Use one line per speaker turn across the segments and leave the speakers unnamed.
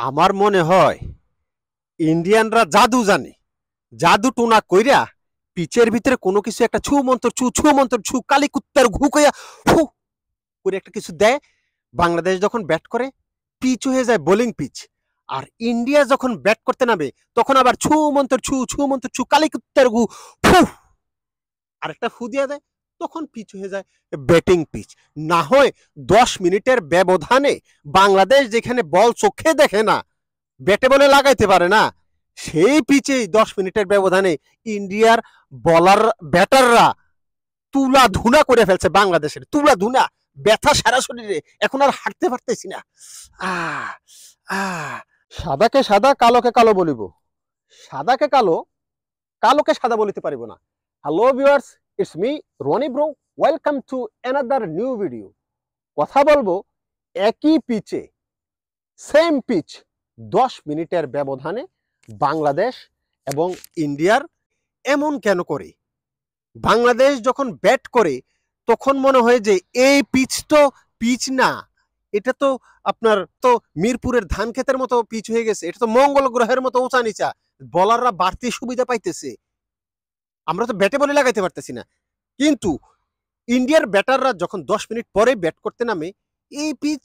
আমার মনে হয় ইন্ডিয়ানরা জাদু জানে। জাদু টোনা কইরা পিচের ভিতরে কোনো কিছু একটা ছু মন্তর ছু ছু মন্তর ছু কালি কুত্তার ঘু কইয়া ফু করে একটা কিছু দেয়। বাংলাদেশ যখন ব্যাট করে পিচ হয়ে যায় বোলিং পিচ। আর ইন্ডিয়া যখন ব্যাট করতে নামে তখন আবার ছু মন্তর ছু ছু মন্তর ছু কালি কুত্তার ঘু ফু আরেকটা ফু দিয়ে দেয়, তখন পিচ হয়ে যায় ব্যাটিং পিচ। না হয় 10 মিনিটের ব্যবধানে বাংলাদেশ যেখানে বল চোখে দেখে না, ব্যাটে বলে লাগাইতে পারে না, সেই পিচেই 10 মিনিটের ব্যবধানে ইন্ডিয়ার বলার ব্যাটাররা তুলা ধুনা করে ফেলছে। বাংলাদেশের তুলা ধুনা, ব্যথা সারা শরীরে, এখন আর হাঁটতে পারতেছি না। আহ আহ সাদাকে সাদা কালোকে কালো বলিব, সাদাকে কালো কালোকে সাদা বলিতে পারিব না। Hello viewers, it's me Rony bro, welcome to another new video. কথা বলবো একই পিচে, সেম পিচ, 10 মিনিটের ব্যবধানে বাংলাদেশ এবং ইন্ডিয়ার এমন কেন করে? বাংলাদেশ যখন ব্যাট করে তখন মনে হয় যে এই পিচ তো পিচ না, এটা তো আপনার তো মিরপুরের ধান ক্ষেতের মতো পিচ হয়ে গেছে, এটা তো মঙ্গল গ্রহের মতো উঁচা নিচা, বলাররা বাড়তি সুবিধা পাইতেছে, আমরা তো ব্যাটে বলে লাগাইতে পারতেছি না। কিন্তু ইন্ডিয়ার ব্যাটাররা যখন 10 মিনিট পরে ব্যাট করতে নামে, এই পিচ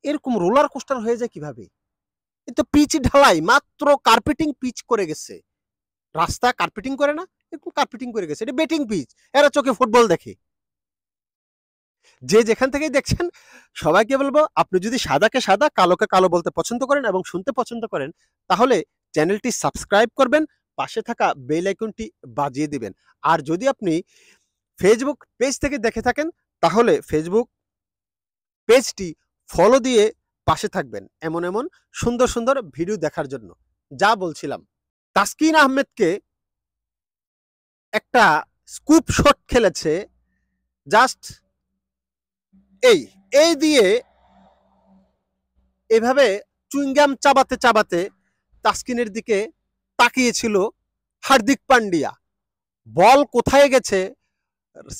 এরকম রোলার কোস্টার হয়ে যায় কিভাবে? এটা পিচ ঢালাই, মাত্র কার্পেটিং পিচ করে গেছে, রাস্তা কার্পেটিং করে না, এরকম কার্পেটিং করে গেছে, এটা ব্যাটিং পিচ। এরা চোখে ফুটবল দেখে। যে যেখান থেকেই দেখছেন সবাইকে বলবো, আপনি যদি সাদাকে সাদা কালোকে কালো বলতে পছন্দ করেন এবং শুনতে পছন্দ করেন, তাহলে চ্যানেলটি সাবস্ক্রাইব করবেন, পাশে থাকা বেল আইকনটি বাজিয়ে দিবেন। আর যদি আপনি ফেসবুক পেজ থেকে দেখে থাকেন, তাহলে ফেসবুক পেজটি ফলো দিয়ে পাশে থাকবেন এমন এমন সুন্দর সুন্দর ভিডিও দেখার জন্য। যা বলছিলাম, তাসকিন আহমেদকে একটা স্কুপ শট খেলেছে, জাস্ট এই এই দিয়ে এভাবে চুইংগাম চাবাতে চাবাতে তাসকিনের দিকে তাকিয়েছিল হার্দিক পান্ডিয়া। বল কোথায় গেছে,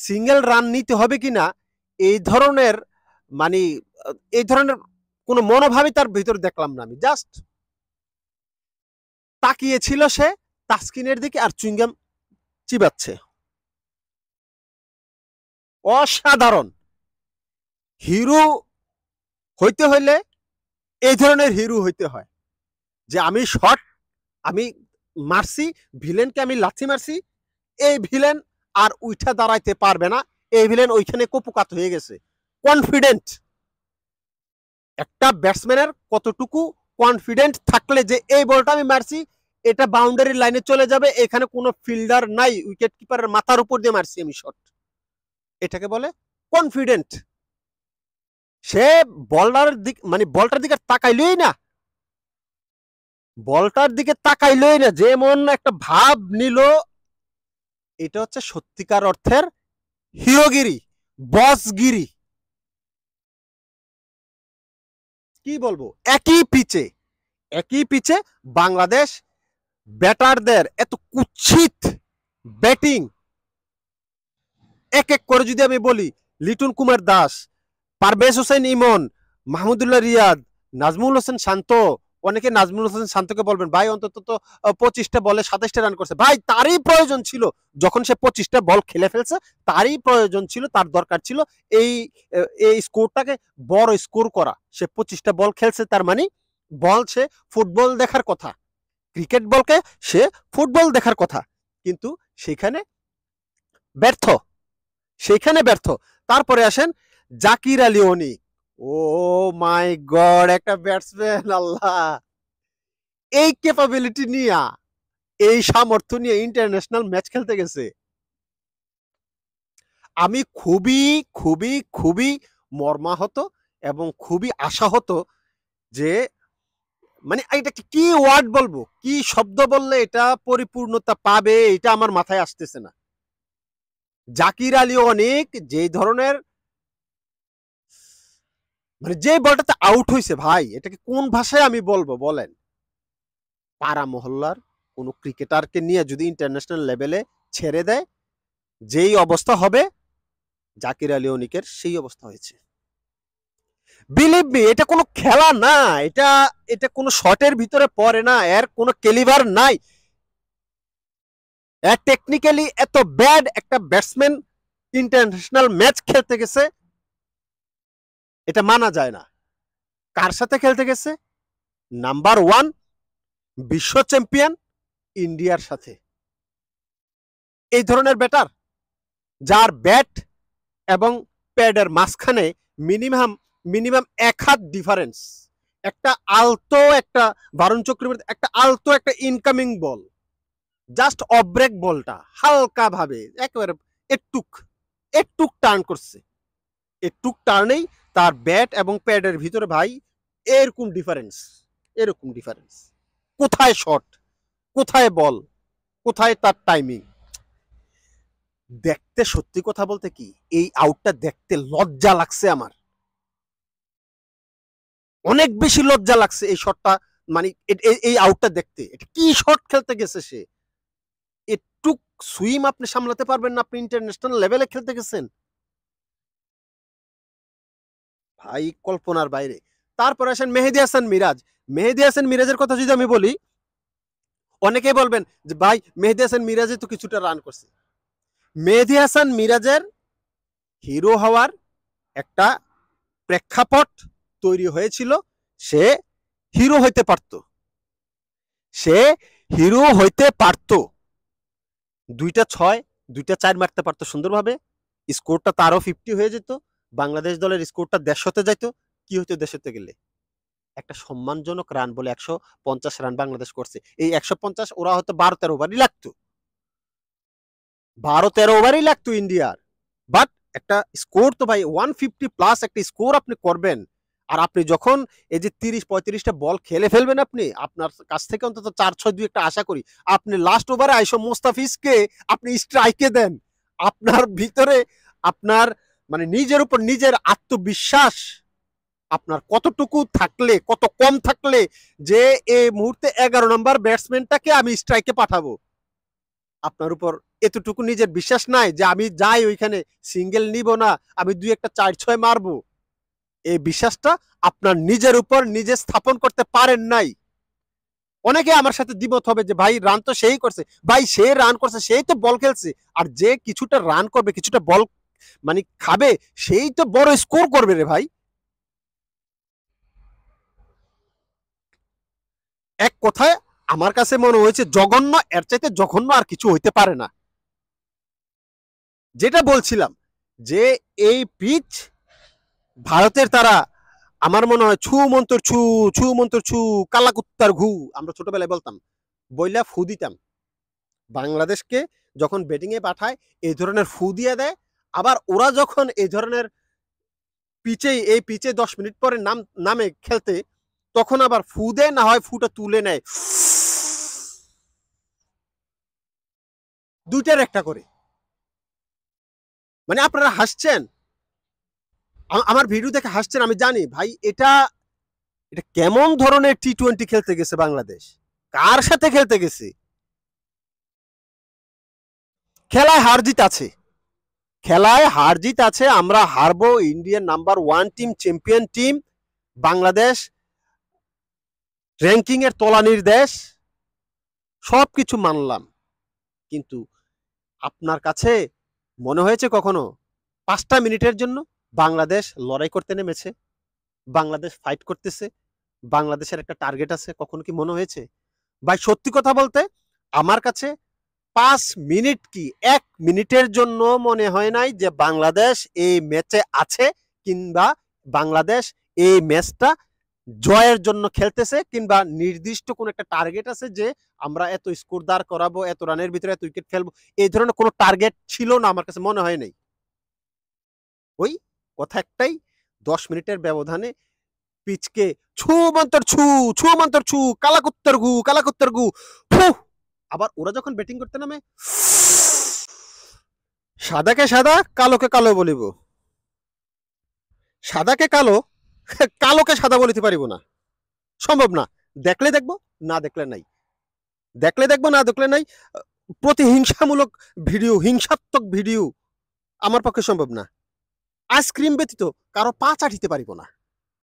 সিঙ্গেল রান নিতে হবে কিনা, এই ধরনের মানে এই ধরনের কোনো মনোভাবই তার ভিতরে দেখলাম না আমি। জাস্ট তাকিয়েছিল সে তাসকিনের দিকে আর চুইংগাম চিবাচ্ছে। অসাধারণ। হিরো হইতে হইলে এই ধরনের হিরো হইতে হয়, যে আমি শট আমি মারছি, ভিলেনকে আমি লাথি মারছি, এই ভিলেন আর উঠা দাঁড়াইতে পারবে না, এই ভিলেন ওইখানে কপুকাত হয়ে গেছে। কনফিডেন্ট একটা ব্যাটসম্যানের কতটুকু কনফিডেন্ট থাকলে যে এই বলটা আমি মারছি, এটা বাউন্ডারি লাইনে চলে যাবে, এখানে কোনো ফিল্ডার নাই, উইকেট কিপারের মাথার উপর দিয়ে মারছি আমি শট, এটাকে বলে কনফিডেন্ট। সে বলটার দিক মানে বলটার দিকে তাকাইলই না, বলটার দিকে তাকাইলই না, যেমন একটা ভাব নিল, এটা হচ্ছে সত্যিকার অর্থের হিরোগিরি, বসগিরি। কি বলবো, একই পিচে বাংলাদেশ ব্যাটারদের এত কুৎসিত ব্যাটিং। এক এক করে যদি আমি বলি, লিটন কুমার দাস, পারভেজ হোসেন ইমন, মাহমুদুল্লাহ রিয়াদ, নাজমুল হোসেন শান্ত। অনেকে নাজমুল হোসেন শান্তকে বলবেন ভাই অন্তত তো 25টা বলে 27টা রান করছে, ভাই তারই প্রয়োজন ছিল, যখন সে 25টা বল খেলে ফেলছে তারই প্রয়োজন ছিল, তার দরকার ছিল এই এই স্কোরটাকে বড় স্কোর করা। সে 25টা বল খেলছে, তার মানে বল সে ফুটবল দেখার কথা, ক্রিকেট বলকে সে ফুটবল দেখার কথা, কিন্তু সেখানে ব্যর্থ, সেখানে ব্যর্থ। তারপরে আসেন জাকির আলী অনিক। ও মাই গড, একটা ব্যাটসম্যান, আল্লাহ, এই ক্যাপাবিলিটি নিয়ে, এই সামর্থ্য নিয়ে ইন্টারন্যাশনাল ম্যাচ খেলতে গেছে। আমি খুবই খুবই খুবই মর্মাহত এবং খুবই আশাহত যে মানে এটা কি ওয়ার্ড বলবো, কি শব্দ বললে এটা পরিপূর্ণতা পাবে, এটা আমার মাথায় আসতেছে না। জাকির আলী অনেক যে ধরনের মানে যে বলটাতে আউট হয়েছে, ভাই এটাকে কোন ভাষায় আমি বলবো বলেন? পাড়া মহল্লার কোন ক্রিকেটারকে নিয়ে যদি ইন্টারন্যাশনাল লেভেলে ছেড়ে দেয়, যেই অবস্থা হবে জাকির আলী অনিকের সেই অবস্থা হয়েছে। বিলিভ মি, এটা কোনো খেলা না, এটা এটা কোনো শটের ভিতরে পড়ে না, এর কোনো ক্যালিবার নাই। এর টেকনিক্যালি এত ব্যাড একটা ব্যাটসম্যান ইন্টারন্যাশনাল ম্যাচ খেলতে গেছে, এটা মানা যায় না। কার সাথে খেলতে গেছে? নাম্বার 1 বিশ্ব চ্যাম্পিয়ন ইন্ডিয়ার সাথে। এই ধরনের ব্যাটার যার ব্যাট এবং প্যাডের মাঝখানে মিনিমাম মিনিমাম 1 হাত ডিফারেন্স, একটা আলতো, একটা বারুণ চক্রবর্তী, একটা আলতো একটা ইনকামিং বল, জাস্ট অফ ব্রেক বলটা হালকা ভাবে একেবারে একটুক একটুক টার্ন করছে, একটুক টার্নেই তার ব্যাট এবং প্যাডের ভিতরে ভাই এরকম ডিফারেন্স, এরকম ডিফারেন্স। কোথায় শট, কোথায় বল, কোথায় তার টাইমিং? দেখতে সত্যি কথা বলতে কি এই আউটটা দেখতে লজ্জা লাগছে আমার, অনেক বেশি লজ্জা লাগছে এই শটটা, মানে এই আউটটা দেখতে। এটা কি শট খেলতে গেছে সে? একটু সুইম আপনি সামলাতে পারবেন না? আপনি ইন্টারন্যাশনাল লেভেলে খেলতে গেছেন ভাই, কল্পনার বাইরে। তারপর আসেন মেহেদী হাসান মিরাজ। মেহেদী হাসান মিরাজের কথা যদি আমি বলি, অনেকেই বলবেন যে ভাই মেহেদী হাসান মিরাজে তো কিছুটা রান করছে। মেহেদী হাসান মিরাজের হিরো হওয়ার একটা প্রেক্ষাপট তৈরি হয়েছিল, সে হিরো হইতে পারত, সে হিরো হইতে পারত, 2টা 6 2টা 4 মারতে পারতো সুন্দরভাবে, স্কোরটা তারও 50 হয়ে যেত, বাংলাদেশ দলের স্কোরটা 150-তে যাইতো। কি হইতো 150-তে গেলে? একটা সম্মানজনক রান বলে 150 রান বাংলাদেশ করছে, এই 150 ওরা হয়তো 12-13 ওভারই লাগতো, 12-13 ওভারই লাগতো ইন্ডিয়ার। বাট একটা স্কোর তো ভাই 150+ একটা স্কোর আপনি করবেন, আর আপনি যখন এই যে 30-35টা বল খেলে ফেলবেন, আপনি আপনার কাছ থেকে অন্তত 4-6-2 একটা আশা করি। আপনি লাস্ট ওভারে আইসো মুস্তাফিজকে আপনি স্ট্রাইকে দেন, আপনার ভিতরে আপনার মানে নিজের উপর নিজের আত্মবিশ্বাস আপনার কতটুকু থাকলে, কত কম থাকলে যে এই মুহূর্তে 11 নম্বর ব্যাটসম্যানটাকে আমি স্ট্রাইকে পাঠাবো? আপনার উপর এতটুকু নিজের বিশ্বাস নাই যে আমি যাই ওইখানে সিঙ্গেল নিব না, আমি 2 একটা 4-6 মারবো? এই বিশ্বাসটা আপনার নিজের উপর নিজে স্থাপন করতে পারেন নাই। অনেকে আমার সাথে দ্বিমত হবে যে ভাই রান তো সেই করছে, ভাই সে রান করছে, সেই তো বল খেলছে, আর যে কিছুটা রান করবে, কিছুটা বল মানে খাবে, সেই তো বড় স্কোর করবে রে ভাই। এক কথায় আমার কাছে মনে হয়েছে জঘন্য, এর চাইতে জঘন্য আর কিছু হইতে পারে না। যেটা বলছিলাম যে এই পিচ ভারতের তারা, আমার মনে হয় ছু মন্তর ছু, ছু মন্তর ছু, কালাকুত্তার ঘু, আমরা ছোটবেলায় বলতাম, বইলা ফু দিতাম। বাংলাদেশকে যখন ব্যাটিং এ পাঠায় এই ধরনের ফু দিয়ে দেয়, আবার ওরা যখন এই ধরনের এই পিচে 10 মিনিট পরে নামে খেলতে, তখন আবার ফু দেয়, না হয় ফুটা তুলে নেয়, দুইটার একটা করে। মানে আপনারা হাসছেন, আমার ভিডিও দেখে হাসছেন, আমি জানি ভাই এটা এটা কেমন ধরনের টি-20 খেলতে গেছে বাংলাদেশ, কার সাথে খেলতে গেছে? খেলায় হার জিত আছে, খেলায় হার জিত আছে, আমরা হারবো, Indian number 1 team, champion team, Bangladesh ranking এর তলানির দেশ, সবকিছু মানলাম। কিন্তু আপনার কাছে মনে হয়েছে কখনো 5টা মিনিটের জন্য বাংলাদেশ লড়াই করতে নেমেছে, বাংলাদেশ ফাইট করতেছে, বাংলাদেশের একটা টার্গেট আছে? কখনো কি মনে হয়েছে? ভাই সত্যি কথা বলতে আমার কাছে 5 মিনিট কি 1 মিনিটের জন্য মনে হয় নাই যে বাংলাদেশ এই ম্যাচে আছে, কিংবা বাংলাদেশ এই ম্যাচটা জয়ের জন্য খেলতেছে, কিংবা নির্দিষ্ট কোন একটা টার্গেট আছে যে আমরা এত স্কোর দাঁড় করাবো, এত রানের ভিতরে এত উইকেট ফেলবো, এই ধরনের কোনো টার্গেট ছিল না, আমার কাছে মনে হয় নাই। ওই কথা একটাই, 10 মিনিটের ব্যবধানে পিচকে ছু মন্তর ছু, ছু মন্তর ছু, কালাকুত্তর গু, কালাকুত্তর গু, ফু। আবার ওরা যখন ব্যাটিং করতে নামে, সাদাকে সাদা কালোকে কালো বলিব, সাদাকে কালো, কালোকে সাদা বলিতে পারিব না, সম্ভব না। দেখলে দেখবো, না দেখলে নাই, দেখলে দেখবো, না দেখলে নাই। প্রতিহিংসামূলক ভিডিও, হিংসাত্মক ভিডিও আমার পক্ষে সম্ভব না। আইসক্রিম ব্যতীত কারো পা চাটিতে পারিব না।